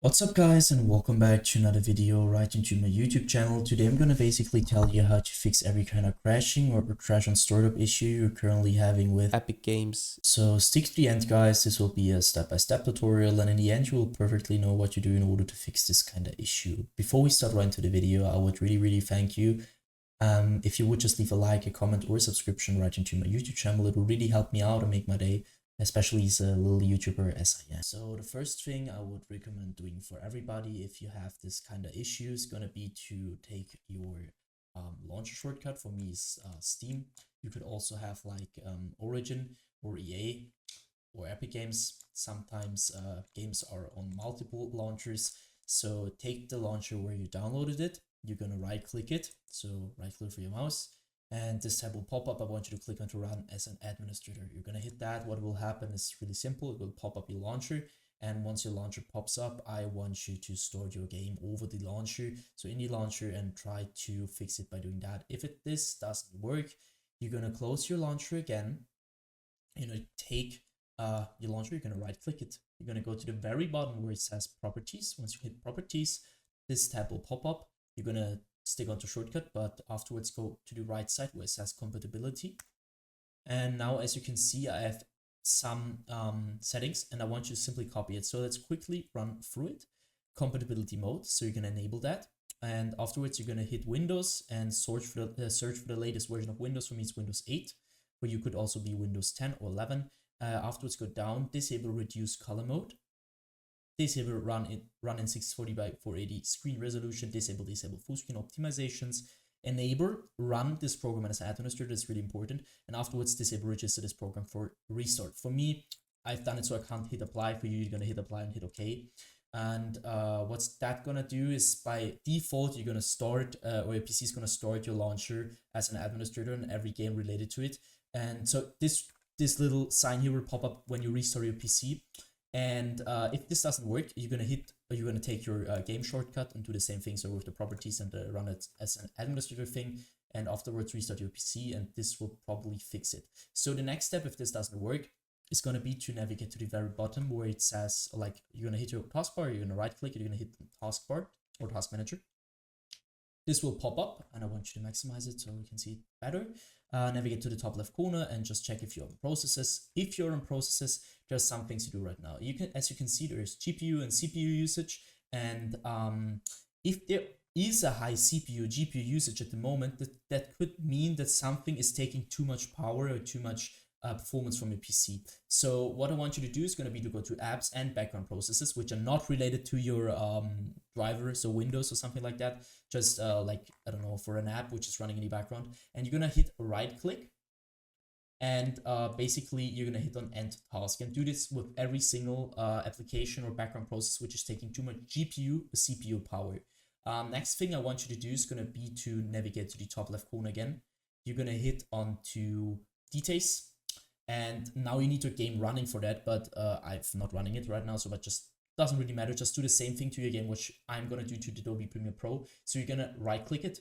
What's up guys, and welcome back to another video right into my YouTube channel. Today I'm gonna basically tell you how to fix every kind of crashing or crash on startup issue you're currently having with Epic Games. So stick to the end guys, this will be a step-by-step tutorial, and in the end you will perfectly know what to do in order to fix this kind of issue. Before we start right into the video, I would really thank you if you would just leave a like, a comment, or a subscription right into my YouTube channel. It will really help me out and make my day, especially as a little YouTuber as I am. So the first thing I would recommend doing for everybody if you have this kind of issue is gonna be to take your launcher shortcut. For me is Steam. You could also have like Origin or EA or Epic Games. Sometimes games are on multiple launchers. So take the launcher where you downloaded it. You're gonna right click it. So right click for your mouse. And this tab will pop up. I want you to click on to run as an administrator. You're gonna hit that. What will happen is really simple. It will pop up your launcher. And once your launcher pops up, I want you to start your game over the launcher. So in the launcher and try to fix it by doing that. If this doesn't work, you're gonna close your launcher again. Take your launcher, you're gonna right click it. You're gonna go to the very bottom where it says properties. Once you hit properties, this tab will pop up. You're gonna stick onto shortcut, but afterwards go to the right side where it says compatibility. And now as you can see, I have some settings and I want you to simply copy it. So let's quickly run through it. Compatibility mode, so you're gonna enable that. And afterwards you're gonna hit Windows and search for the latest version of Windows. For me it's Windows 8, but you could also be Windows 10 or 11. Afterwards go down, disable reduce color mode. Disable run in 640 by 480 screen resolution. Disable full screen optimizations. Enable run this program as an administrator. That's really important. And afterwards disable register this program for restart. For me, I've done it so I can't hit apply. For you, you're gonna hit apply and hit OK. And what's that gonna do is by default you're gonna start or your PC is gonna start your launcher as an administrator in every game related to it. And so this little sign here will pop up when you restart your PC. And if this doesn't work, you're gonna take your game shortcut and do the same thing. So with the properties and run it as an administrator thing, and afterwards restart your PC, and this will probably fix it. So the next step, if this doesn't work, is gonna be to navigate to the very bottom where it says, like, you're gonna hit your taskbar, you're gonna right click, you're gonna hit the taskbar or task manager. This will pop up, and I want you to maximize it so we can see it better. Navigate to the top left corner and just check if you're on processes. If you're on processes, there's some things to do right now. As you can see, there's GPU and CPU usage, and if there is a high CPU GPU usage at the moment, that could mean that something is taking too much power or too much performance from your PC. So what I want you to do is going to be to go to apps and background processes, which are not related to your driver, so Windows or something like that. Just like, I don't know, for an app which is running in the background, and you're going to hit right click. And basically you're going to hit on end task and do this with every single application or background process which is taking too much GPU or CPU power. Next thing I want you to do is going to be to navigate to the top left corner again. You're going to hit onto details. And now you need your game running for that, but I'm not running it right now, so that just doesn't really matter. Just do the same thing to your game, which I'm gonna do to Adobe Premiere Pro. So you're gonna right click it.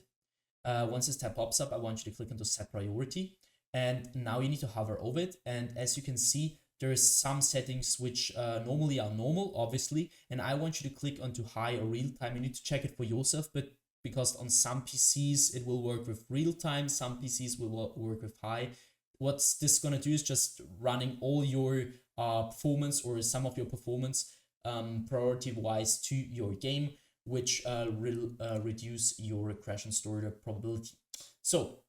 Once this tab pops up, I want you to click onto set priority. And now you need to hover over it. And as you can see, there is some settings which normally are normal, obviously. And I want you to click onto high or real time. You need to check it for yourself, but because on some PCs it will work with real time, some PCs will work with high. What's this gonna do is just running all your performance or some of your performance priority wise to your game, which will reduce your crash and startup probability. So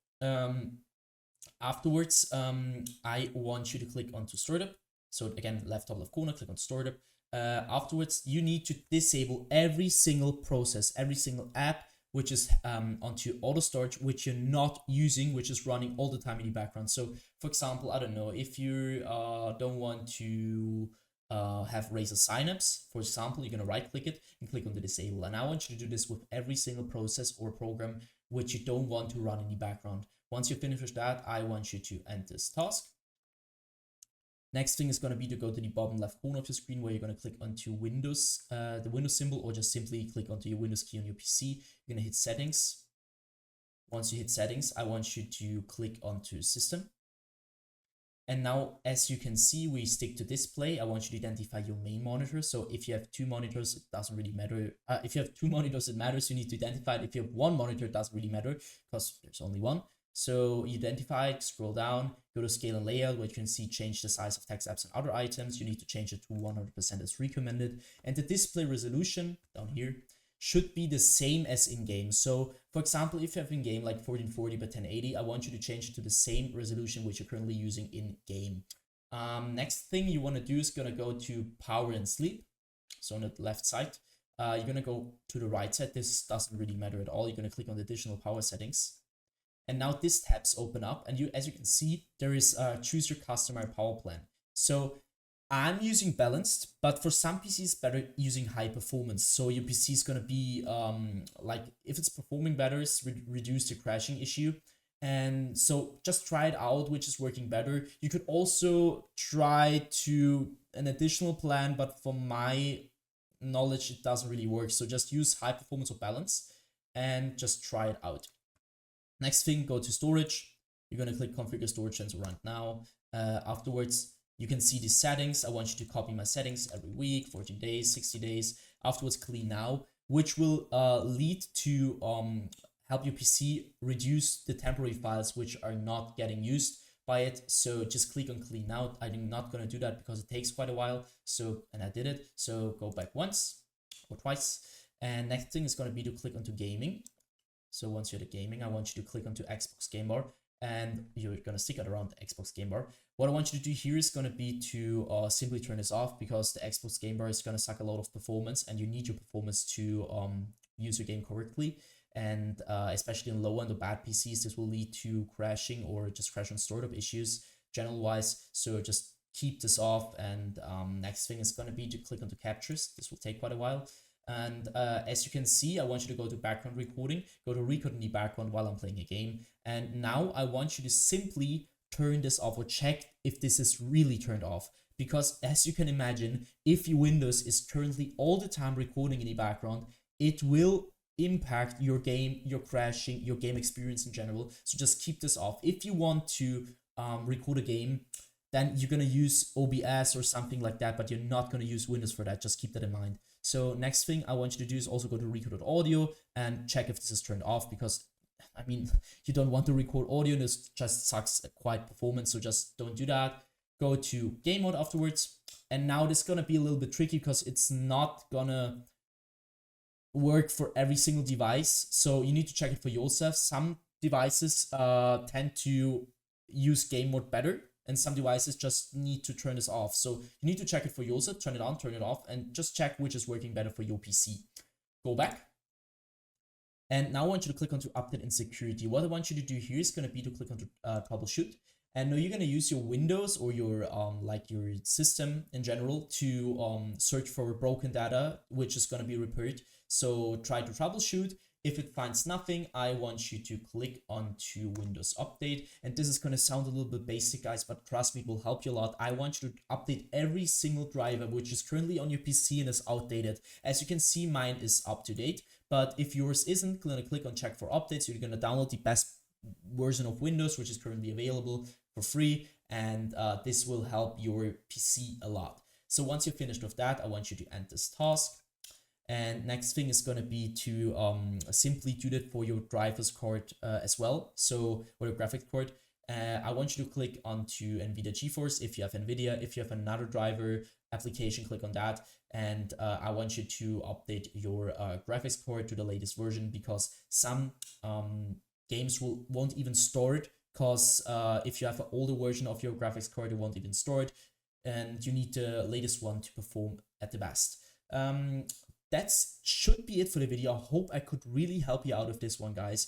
afterwards, I want you to click onto startup. So again, left top left corner, click on startup. Afterwards, you need to disable every single process, every single app which is onto auto start, which you're not using, which is running all the time in the background. So for example, I don't know, if you don't want to have Razer Synapse, for example, you're gonna right click it and click on the disable. And I want you to do this with every single process or program which you don't want to run in the background. Once you finish with that, I want you to end this task. Next thing is going to be to go to the bottom left corner of your screen where you're going to click onto Windows, the Windows symbol, or just simply click onto your Windows key on your PC. You're going to hit settings. Once you hit settings, I want you to click onto system. And now, as you can see, we stick to display. I want you to identify your main monitor. So if you have two monitors, it doesn't really matter. If you have two monitors, it matters. You need to identify it. If you have one monitor, it doesn't really matter because there's only one. So you identify it, scroll down, go to scale and layout, where you can see change the size of text, apps, and other items. You need to change it to 100% as recommended. And the display resolution down here should be the same as in-game. So for example, if you have in-game like 1440 by 1080, I want you to change it to the same resolution which you're currently using in-game. Next thing you want to do is going to go to power and sleep. So on the left side, you're going to go to the right side. This doesn't really matter at all. You're going to click on the additional power settings. And now this tabs open up, and as you can see, there is choose your customer power plan. So I'm using balanced, but for some PCs, better using high performance. So your PC is gonna be like, if it's performing better, it's reduce the crashing issue. And so just try it out, which is working better. You could also try to an additional plan, but from my knowledge, it doesn't really work. So just use high performance or balance and just try it out. Next thing, go to storage. You're gonna click configure storage sensor right now. Afterwards, you can see the settings. I want you to copy my settings every week, 14 days, 60 days. Afterwards, clean now, which will lead to help your PC reduce the temporary files which are not getting used by it. So just click on clean now. I'm not gonna do that because it takes quite a while. So, and I did it. So go back once or twice. And next thing is gonna be to click onto gaming. So once you're at gaming, I want you to click onto Xbox Game Bar, and you're going to stick it around the Xbox Game Bar. What I want you to do here is going to be to simply turn this off, because the Xbox Game Bar is going to suck a lot of performance, and you need your performance to use your game correctly. And especially in low end or bad PCs, this will lead to crashing or just crash on startup issues general wise. So just keep this off. And next thing is going to be to click onto captures. This will take quite a while. And as you can see, I want you to go to background recording, go to record in the background while I'm playing a game. And now I want you to simply turn this off or check if this is really turned off. Because as you can imagine, if your Windows is currently all the time recording in the background, it will impact your game, your crashing, your game experience in general. So just keep this off. If you want to record a game, then you're going to use OBS or something like that, but you're not going to use Windows for that. Just keep that in mind. So next thing I want you to do is also go to record audio and check if this is turned off, because I mean, you don't want to record audio. This just sucks quite performance. So just don't do that. Go to game mode afterwards. And now this is going to be a little bit tricky because it's not gonna work for every single device. So you need to check it for yourself. Some devices tend to use game mode better, and some devices just need to turn this off. So you need to check it for yourself, turn it on, turn it off, and just check which is working better for your PC. Go back. And now I want you to click onto update and security. What I want you to do here is going to be to click onto troubleshoot. And now you're going to use your Windows or your like your system in general to search for broken data, which is going to be repaired. So try to troubleshoot. If it finds nothing, I want you to click onto Windows Update. And this is going to sound a little bit basic, guys, but trust me, it will help you a lot. I want you to update every single driver which is currently on your PC and is outdated. As you can see, mine is up to date. But if yours isn't, going to click on check for updates. You're going to download the best version of Windows, which is currently available for free. And this will help your PC a lot. So once you're finished with that, I want you to end this task. And next thing is going to be to simply do that for your drivers card as well. So, or your graphics card. I want you to click onto NVIDIA GeForce if you have NVIDIA. If you have another driver application, click on that. And I want you to update your graphics card to the latest version, because some games won't even store it, because if you have an older version of your graphics card, it won't even store it. And you need the latest one to perform at the best. That should be it for the video. I hope I could really help you out with this one, guys.